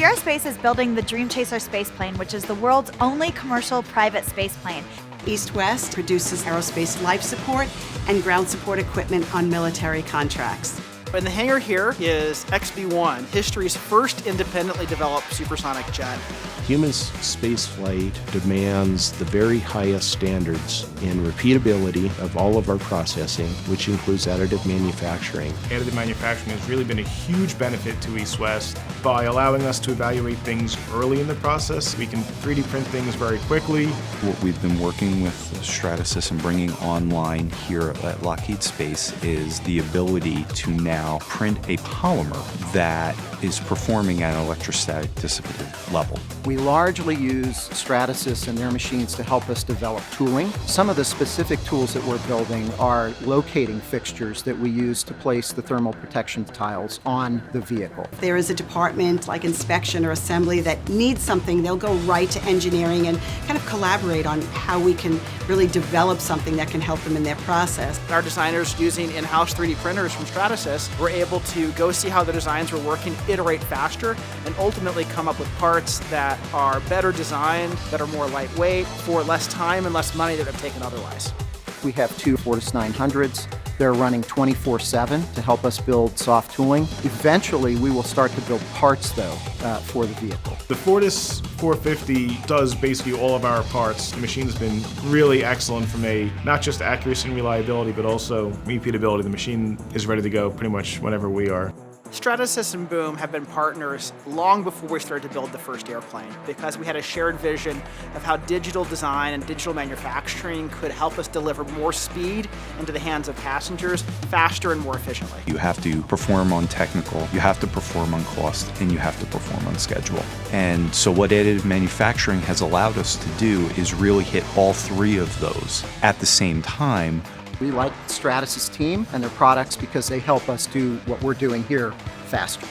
Aerospace is building the Dream Chaser spaceplane, which is the world's only commercial private spaceplane. East West produces aerospace life support and ground support equipment on military contracts. In the hangar here is XB-1, history's first independently developed supersonic jet. Human spaceflight demands the very highest standards in repeatability of all of our processing, which includes additive manufacturing. Additive manufacturing has really been a huge benefit to East West. By allowing us to evaluate things early in the process, we can 3D print things very quickly. What we've been working with Stratasys and bringing online here at Lockheed Space is the ability to now print a polymer that is performing at an electrostatic dissipative level. We largely use Stratasys and their machines to help us develop tooling. Some of the specific tools that we're building are locating fixtures that we use to place the thermal protection tiles on the vehicle. If there is a department like inspection or assembly that needs something, they'll go right to engineering and kind of collaborate on how we can really develop something that can help them in their process. Our designers, using in-house 3D printers from Stratasys, were able to go see how the designs were working, iterate faster, and ultimately come up with parts that are better designed, that are more lightweight, for less time and less money that have taken otherwise. We have two Fortis 900s. They're running 24/7 to help us build soft tooling. Eventually, we will start to build parts, though, for the vehicle. The Fortis 450 does basically all of our parts. The machine's been really excellent from a not just accuracy and reliability, but also repeatability. The machine is ready to go pretty much whenever we are. Stratasys and Boom have been partners long before we started to build the first airplane, because we had a shared vision of how digital design and digital manufacturing could help us deliver more speed into the hands of passengers faster and more efficiently. You have to perform on technical, you have to perform on cost, and you have to perform on schedule. And so what additive manufacturing has allowed us to do is really hit all three of those at the same time. We like the Stratasys team and their products because they help us do what we're doing here faster.